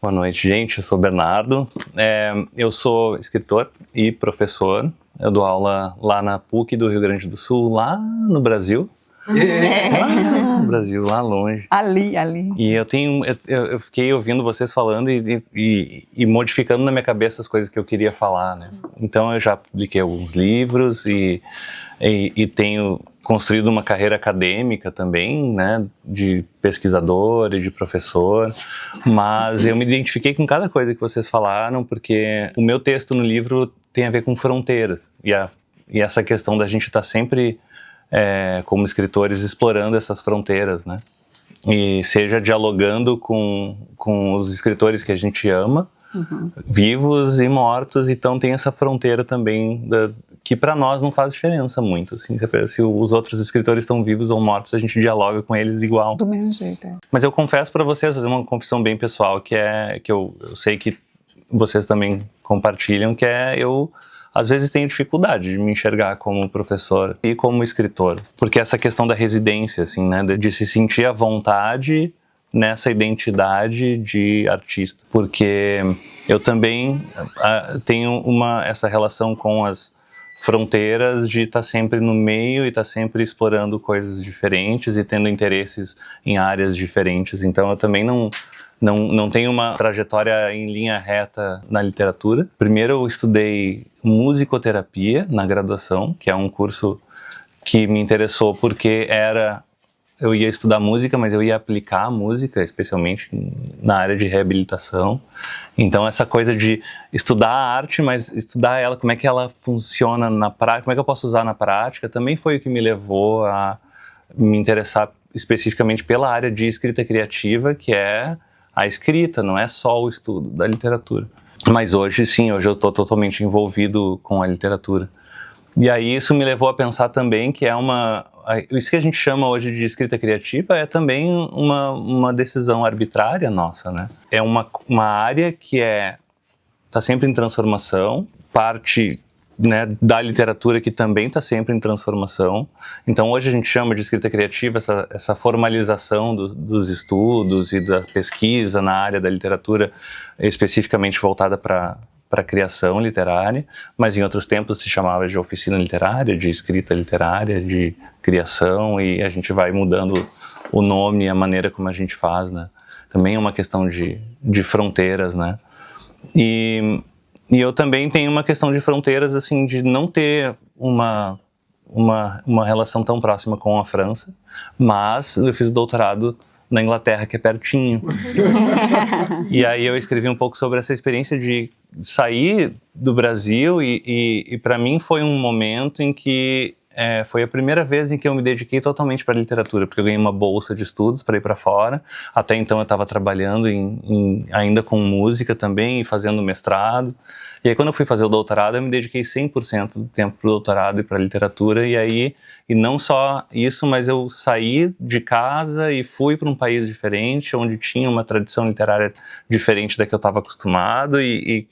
Boa noite, gente. Eu sou o Bernardo. Eu sou escritor e professor. Eu dou aula lá na PUC do Rio Grande do Sul, lá no Brasil. Lá no Brasil, lá longe. Ali. E eu fiquei ouvindo vocês falando e modificando na minha cabeça as coisas que eu queria falar, né? Então eu já publiquei alguns livros e tenho construído uma carreira acadêmica também, né, de pesquisador e de professor, mas eu me identifiquei com cada coisa que vocês falaram, porque o meu texto no livro tem a ver com fronteiras, e essa questão da gente estar sempre, como escritores, explorando essas fronteiras, né, e seja dialogando com os escritores que a gente ama, vivos e mortos, então tem essa fronteira também que para nós não faz diferença muito, assim, se os outros escritores estão vivos ou mortos, a gente dialoga com eles igual. Do mesmo jeito, é. Mas eu confesso para vocês, fazer uma confissão bem pessoal, que eu sei que vocês também compartilham, que eu às vezes tenho dificuldade de me enxergar como professor e como escritor, porque essa questão da residência, assim, né, de se sentir à vontade nessa identidade de artista, porque eu também tenho essa relação com as fronteiras de estar sempre no meio e estar sempre explorando coisas diferentes e tendo interesses em áreas diferentes, então eu também não tenho uma trajetória em linha reta na literatura. Primeiro eu estudei musicoterapia na graduação, que é um curso que me interessou porque eu ia estudar música, mas eu ia aplicar a música, especialmente na área de reabilitação. Então essa coisa de estudar a arte, mas estudar ela, como é que ela funciona na prática, como é que eu posso usar na prática, também foi o que me levou a me interessar especificamente pela área de escrita criativa, que é a escrita, não é só o estudo da literatura. Mas hoje sim, hoje eu estou totalmente envolvido com a literatura. E aí isso me levou a pensar também que isso que a gente chama hoje de escrita criativa é também uma decisão arbitrária nossa, né? É uma área que está sempre em transformação, parte, né, da literatura que também está sempre em transformação. Então hoje a gente chama de escrita criativa essa formalização dos estudos e da pesquisa na área da literatura especificamente voltada para a criação literária, mas em outros tempos se chamava de oficina literária, de escrita literária, de criação, e a gente vai mudando o nome e a maneira como a gente faz, né? Também é uma questão de fronteiras, né? E eu também tenho uma questão de fronteiras, assim, de não ter uma relação tão próxima com a França, mas eu fiz doutorado na Inglaterra, que é pertinho. E aí eu escrevi um pouco sobre essa experiência de sair do Brasil e para mim foi um momento em que foi a primeira vez em que eu me dediquei totalmente para a literatura, porque eu ganhei uma bolsa de estudos para ir para fora. Até então eu estava trabalhando ainda com música também e fazendo mestrado. E aí quando eu fui fazer o doutorado, eu me dediquei 100% do tempo para o doutorado e para a literatura. E não só isso, mas eu saí de casa e fui para um país diferente, onde tinha uma tradição literária diferente da que eu estava acostumado e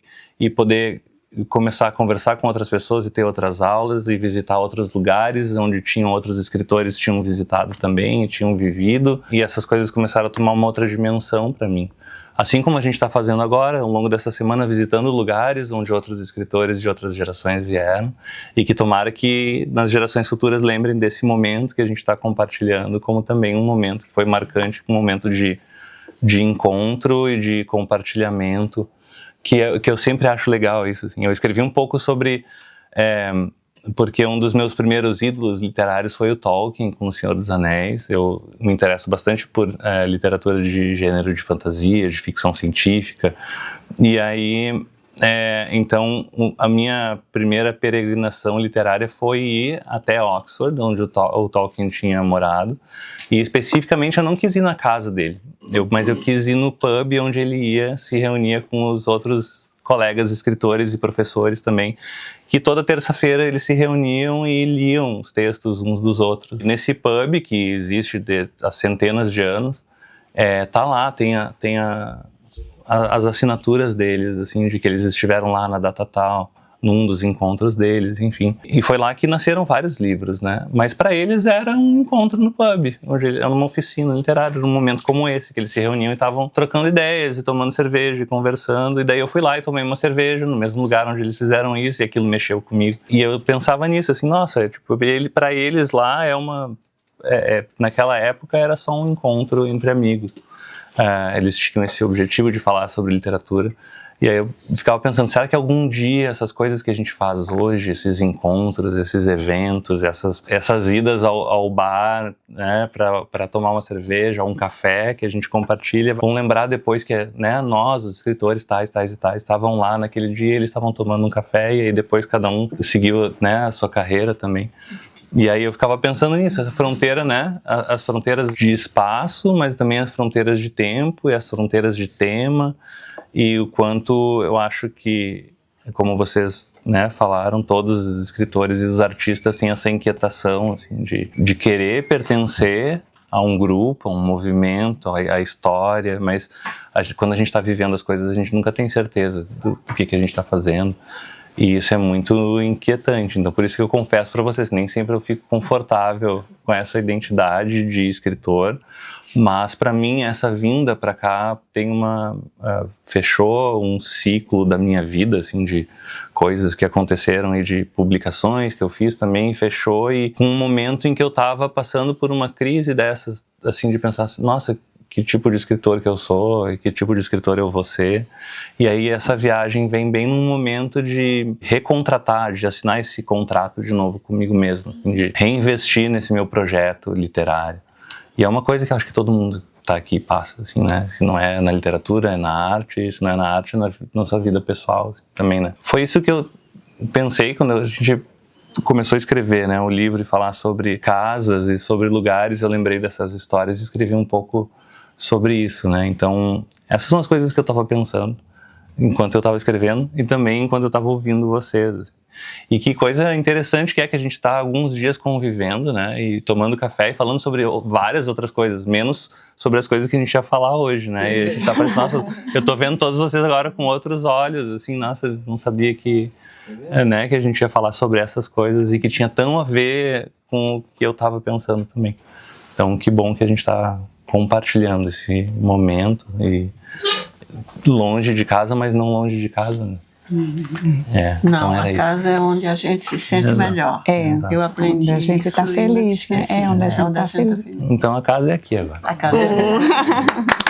poder começar a conversar com outras pessoas e ter outras aulas e visitar outros lugares onde outros escritores tinham visitado também e tinham vivido, e essas coisas começaram a tomar uma outra dimensão para mim. Assim como a gente está fazendo agora, ao longo dessa semana, visitando lugares onde outros escritores de outras gerações vieram, e que tomara que nas gerações futuras lembrem desse momento que a gente está compartilhando como também um momento que foi marcante, um momento de encontro e de compartilhamento, que eu sempre acho legal isso, assim. Eu escrevi um pouco sobre, porque um dos meus primeiros ídolos literários foi o Tolkien, com O Senhor dos Anéis. Eu me interesso bastante por literatura de gênero de fantasia, de ficção científica, e aí, então, a minha primeira peregrinação literária foi ir até Oxford, onde o Tolkien tinha morado, e especificamente eu não quis ir na casa dele, mas eu quis ir no pub onde ele se reunia com os outros colegas escritores e professores também, que toda terça-feira eles se reuniam e liam os textos uns dos outros. Nesse pub, que existe há centenas de anos, tá lá, tem as assinaturas deles, assim, de que eles estiveram lá na data tal, num dos encontros deles, enfim. E foi lá que nasceram vários livros, né? Mas para eles era um encontro no pub, era uma oficina literária, num momento como esse, que eles se reuniam e estavam trocando ideias e tomando cerveja e conversando. E daí eu fui lá e tomei uma cerveja no mesmo lugar onde eles fizeram isso, e aquilo mexeu comigo. E eu pensava nisso, assim, nossa, tipo, para eles lá naquela época era só um encontro entre amigos. Eles tinham esse objetivo de falar sobre literatura. E aí eu ficava pensando, será que algum dia essas coisas que a gente faz hoje, esses encontros, esses eventos, essas idas ao bar, né, para tomar uma cerveja, um café que a gente compartilha, vão lembrar depois que, né, nós, os escritores tais, estavam lá naquele dia, eles estavam tomando um café, e aí depois cada um seguiu, né, a sua carreira também. E aí eu ficava pensando nisso, essa fronteira, né, as fronteiras de espaço, mas também as fronteiras de tempo e as fronteiras de tema, e o quanto eu acho que, como vocês, né, falaram, todos os escritores e os artistas têm essa inquietação, assim, de querer pertencer a um grupo, a um movimento, à história, mas quando a gente está vivendo as coisas, a gente nunca tem certeza do que a gente está fazendo. E isso é muito inquietante, então por isso que eu confesso para vocês, nem sempre eu fico confortável com essa identidade de escritor, mas para mim essa vinda para cá fechou um ciclo da minha vida, assim, de coisas que aconteceram e de publicações que eu fiz também, fechou, e com um momento em que eu estava passando por uma crise dessas, assim, de pensar, nossa, que tipo de escritor que eu sou e que tipo de escritor eu vou ser. E aí essa viagem vem bem num momento de recontratar, de assinar esse contrato de novo comigo mesmo, de reinvestir nesse meu projeto literário. E é uma coisa que eu acho que todo mundo tá aqui passa, assim, né? Se não é na literatura, é na arte, se não é na arte, é na sua vida pessoal, assim, também, né? Foi isso que eu pensei quando a gente começou a escrever, né, o livro, e falar sobre casas e sobre lugares. Eu lembrei dessas histórias e escrevi um pouco sobre isso, né? Então, essas são as coisas que eu estava pensando enquanto eu estava escrevendo e também enquanto eu estava ouvindo vocês, assim. E que coisa interessante que é que a gente está alguns dias convivendo, né, e tomando café e falando sobre várias outras coisas, menos sobre as coisas que a gente ia falar hoje, né? E a gente tá pensando, nossa, eu tô vendo todos vocês agora com outros olhos, assim, nossa, não sabia que, né, que a gente ia falar sobre essas coisas e que tinha tão a ver com o que eu estava pensando também. Então, que bom que a gente está compartilhando esse momento, e longe de casa, mas não longe de casa, né? Não, a casa é onde a gente se sente melhor. Eu aprendi. Onde a gente está feliz, né? Onde a gente está feliz. Então a casa é aqui agora. A casa é aqui.